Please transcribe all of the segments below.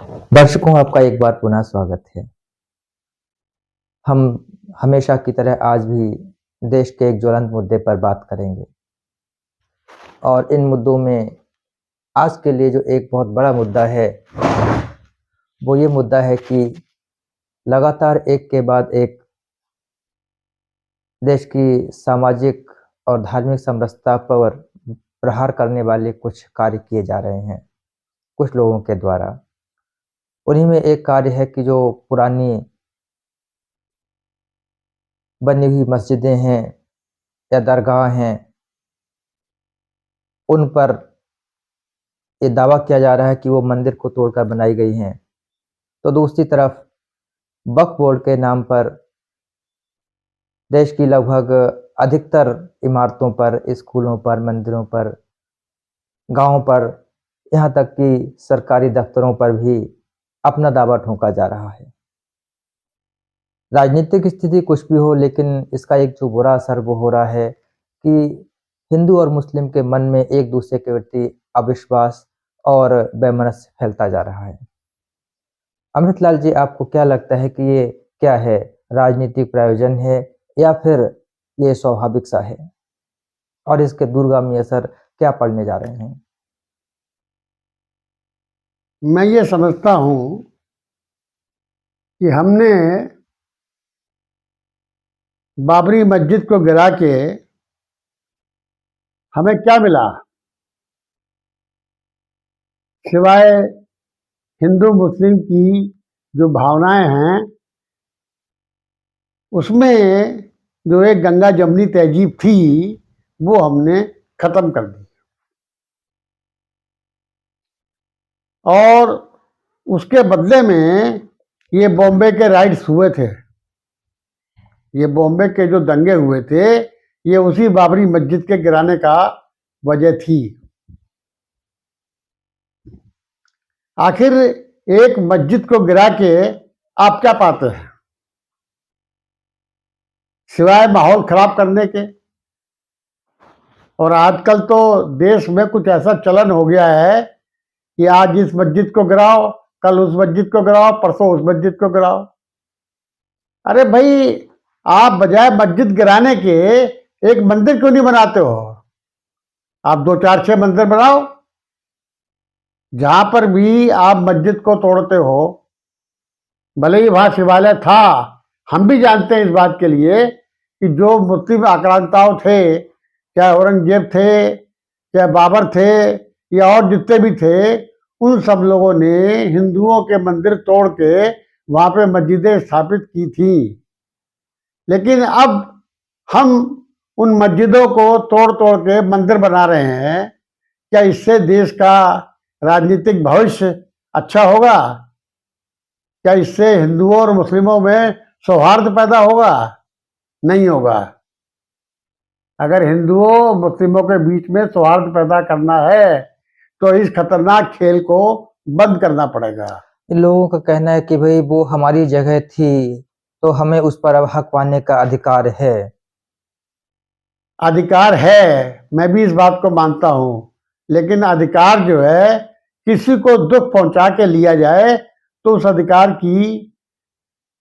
दर्शकों, आपका एक बार पुनः स्वागत है। हम हमेशा की तरह आज भी देश के एक ज्वलंत मुद्दे पर बात करेंगे और इन मुद्दों में आज के लिए जो एक बहुत बड़ा मुद्दा है वो ये मुद्दा है कि लगातार एक के बाद एक देश की सामाजिक और धार्मिक समरसता पर प्रहार करने वाले कुछ कार्य किए जा रहे हैं कुछ लोगों के द्वारा। उन्हीं में एक कार्य है कि जो पुरानी बनी हुई मस्जिदें हैं या दरगाह हैं, उन पर ये दावा किया जा रहा है कि वो मंदिर को तोड़कर बनाई गई हैं। तो दूसरी तरफ वक्फ बोर्ड के नाम पर देश की लगभग अधिकतर इमारतों पर, स्कूलों पर, मंदिरों पर, गांवों पर, यहाँ तक कि सरकारी दफ्तरों पर भी अपना दावा ठोका जा रहा है। राजनीतिक स्थिति कुछ भी हो, लेकिन इसका एक जो बुरा असर वो हो रहा है कि हिंदू और मुस्लिम के मन में एक दूसरे के प्रति अविश्वास और वैमनस्य फैलता जा रहा है। अमृतलाल जी, आपको क्या लगता है कि ये क्या है, राजनीतिक प्रयोजन है या फिर ये स्वाभाविक सा है, और इसके दूरगामी असर क्या पड़ने जा रहे हैं? मैं ये समझता हूं कि हमने बाबरी मस्जिद को गिरा के हमें क्या मिला, सिवाय हिंदू मुस्लिम की जो भावनाएं हैं उसमें जो एक गंगा जमनी तहजीब थी वो हमने खत्म कर दी। और उसके बदले में ये बॉम्बे के राइट्स हुए थे, ये बॉम्बे के जो दंगे हुए थे ये उसी बाबरी मस्जिद के गिराने का वजह थी। आखिर एक मस्जिद को गिरा के आप क्या पाते हैं सिवाय माहौल खराब करने के? और आजकल तो देश में कुछ ऐसा चलन हो गया है कि आज इस मस्जिद को गिराओ, कल उस मस्जिद को गिराओ, परसों उस मस्जिद को गिराओ। अरे भाई, आप बजाय मस्जिद गिराने के एक मंदिर क्यों नहीं बनाते हो? आप 2 4 6 मंदिर बनाओ। जहां पर भी आप मस्जिद को तोड़ते हो, भले ही वहां शिवालय था, हम भी जानते हैं इस बात के लिए कि जो मुस्लिम आक्रांताओं थे, चाहे औरंगजेब थे, चाहे बाबर थे या और जितने भी थे, उन सब लोगों ने हिंदुओं के मंदिर तोड़ के वहां पे मस्जिदें स्थापित की थी। लेकिन अब हम उन मस्जिदों को तोड़ तोड़ के मंदिर बना रहे हैं। क्या इससे देश का राजनीतिक भविष्य अच्छा होगा? क्या इससे हिंदुओं और मुस्लिमों में सौहार्द पैदा होगा? नहीं होगा। अगर हिंदुओं मुस्लिमों के बीच में सौहार्द पैदा करना है तो इस खतरनाक खेल को बंद करना पड़ेगा। इन लोगों का कहना है कि भाई वो हमारी जगह थी तो हमें उस पर अब हक पाने का अधिकार है। अधिकार है, मैं भी इस बात को मानता हूं, लेकिन अधिकार जो है, किसी को दुख पहुंचा के लिया जाए तो उस अधिकार की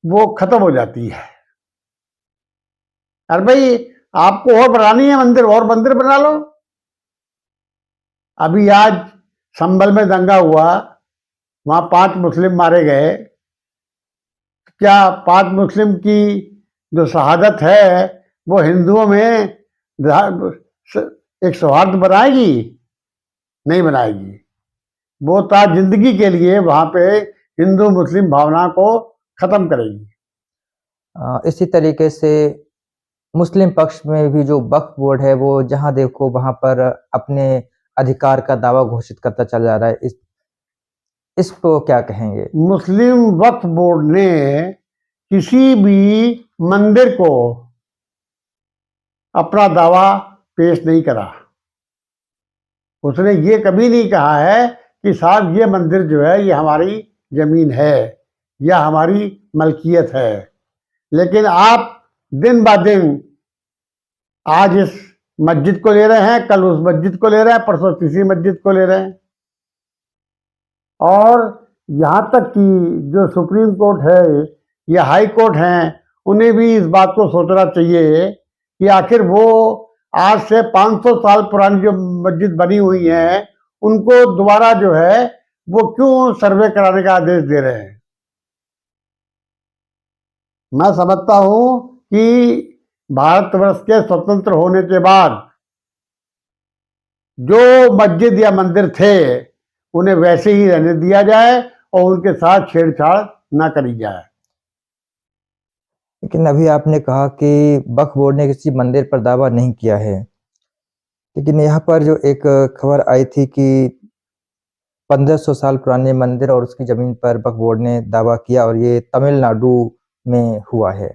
वो खत्म हो जाती है। अरे भाई, आपको और बनानी है मंदिर, और मंदिर बना लो। अभी आज संभल में दंगा हुआ, वहां 5 मुस्लिम मारे गए। क्या 5 मुस्लिम की जो शहादत है वो हिंदुओं में एक सौहार्द बनाएगी? नहीं बनाएगी। वो ताज जिंदगी के लिए वहां पे हिंदू मुस्लिम भावना को खत्म करेगी। इसी तरीके से मुस्लिम पक्ष में भी जो वक्फ बोर्ड है वो जहां देखो वहां पर अपने अधिकार का दावा घोषित करता चला जा रहा है। इसको क्या कहेंगे? मुस्लिम वक्फ बोर्ड ने किसी भी मंदिर को अपना दावा पेश नहीं करा। उसने ये कभी नहीं कहा है कि साहब ये मंदिर जो है ये हमारी जमीन है या हमारी मलकियत है। लेकिन आप दिन ब दिन आज इस मस्जिद को ले रहे हैं, कल उस मस्जिद को ले रहे हैं, परसों तीसरी मस्जिद को ले रहे हैं। और यहाँ तक कि जो सुप्रीम कोर्ट है या हाई कोर्ट हैं, उन्हें भी इस बात को सोचना चाहिए कि आखिर वो आज से 500 साल पुरानी जो मस्जिद बनी हुई है, उनको दोबारा जो है वो क्यों सर्वे कराने का आदेश दे रहे हैं। मैं समझता हूं कि भारतवर्ष के स्वतंत्र होने के बाद जो मस्जिद या मंदिर थे उन्हें वैसे ही रहने दिया जाए और उनके साथ छेड़छाड़ ना करी जाए। लेकिन अभी आपने कहा कि वक्फ बोर्ड ने किसी मंदिर पर दावा नहीं किया है, लेकिन यहाँ पर जो एक खबर आई थी कि 1500 साल पुराने मंदिर और उसकी जमीन पर वक्फ बोर्ड ने दावा किया और ये तमिलनाडु में हुआ है।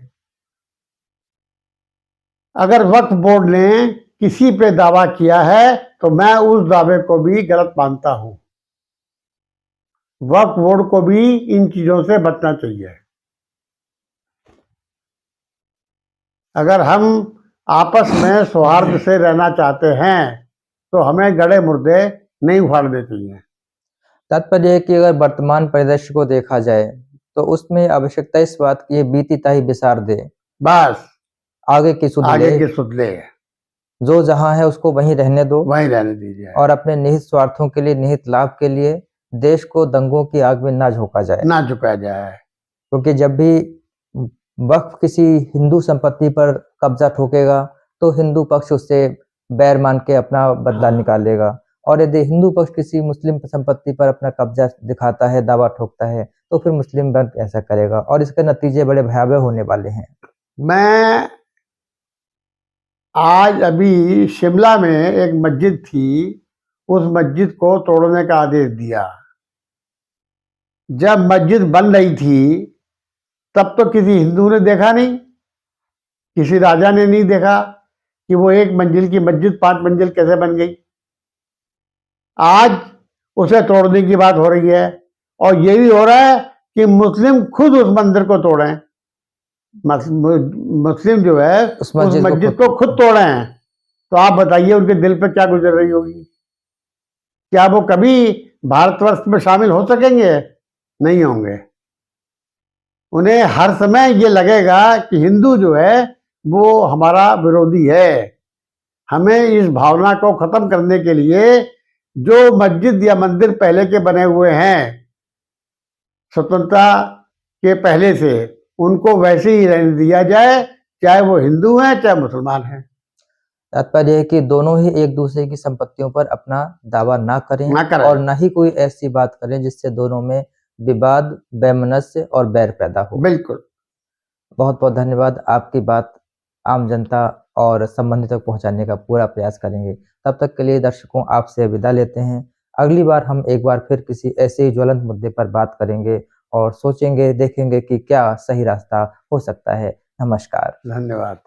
अगर वक्फ बोर्ड ने किसी पे दावा किया है तो मैं उस दावे को भी गलत मानता हूं। वक्फ बोर्ड को भी इन चीजों से बचना चाहिए। अगर हम आपस में सौहार्द से रहना चाहते हैं तो हमें गड़े मुर्दे नहीं उखाड़ने चाहिए। तात्पर्य है कि अगर वर्तमान परिदृश्य को देखा जाए तो उसमें आवश्यकता इस बात की बीती ताही बिसार दे, बस आगे की सुध आगे ले, की सुध ले, जो जहां है उसको वहीं रहने दो, वहीं रहने दीजिए और अपने निहित स्वार्थों के लिए, निहित लाभ के लिए देश को दंगों की आग में ना झोंका जाए। ना झुकाया जाए। क्योंकि जब भी वक्फ किसी हिंदू संपत्ति पर कब्जा ठोकेगा तो हिंदू पक्ष उससे बैर मान के अपना बदला निकालेगा, और यदि हिंदू पक्ष किसी मुस्लिम संपत्ति पर अपना कब्जा दिखाता है, दावा ठोकता है, तो फिर मुस्लिम वर्ग ऐसा करेगा और इसके नतीजे बड़े भयावह होने वाले हैं। मैं आज अभी शिमला में एक मस्जिद थी, उस मस्जिद को तोड़ने का आदेश दिया। जब मस्जिद बन रही थी तब तो किसी हिंदू ने देखा नहीं, किसी राजा ने नहीं देखा कि वो एक मंजिल की मस्जिद 5 मंजिल कैसे बन गई। आज उसे तोड़ने की बात हो रही है और ये भी हो रहा है कि मुस्लिम खुद उस मंदिर को तोड़ें। मुस्लिम जो है उस मस्जिद को खुद तोड़े हैं। तो आप बताइए उनके दिल पे क्या गुजर रही होगी। क्या वो कभी भारतवर्ष में शामिल हो सकेंगे? नहीं होंगे। उन्हें हर समय ये लगेगा कि हिंदू जो है वो हमारा विरोधी है। हमें इस भावना को खत्म करने के लिए जो मस्जिद या मंदिर पहले के बने हुए हैं स्वतंत्रता के पहले से, उनको वैसे ही रहने दिया जाए, चाहे वो हिंदू हैं चाहे मुसलमान हैं। तात्पर्य है कि दोनों ही एक दूसरे की संपत्तियों पर अपना दावा ना करें और ना ही कोई ऐसी बात करें जिससे दोनों में विवाद, वैमनस्य और बैर पैदा हो। बिल्कुल। बहुत बहुत धन्यवाद। आपकी बात आम जनता और संबंधित तक पहुंचाने का पूरा प्रयास करेंगे। तब तक के लिए दर्शकों आपसे विदा लेते हैं। अगली बार हम एक बार फिर किसी ऐसे ही ज्वलंत मुद्दे पर बात करेंगे और सोचेंगे, देखेंगे कि क्या सही रास्ता हो सकता है। नमस्कार। धन्यवाद।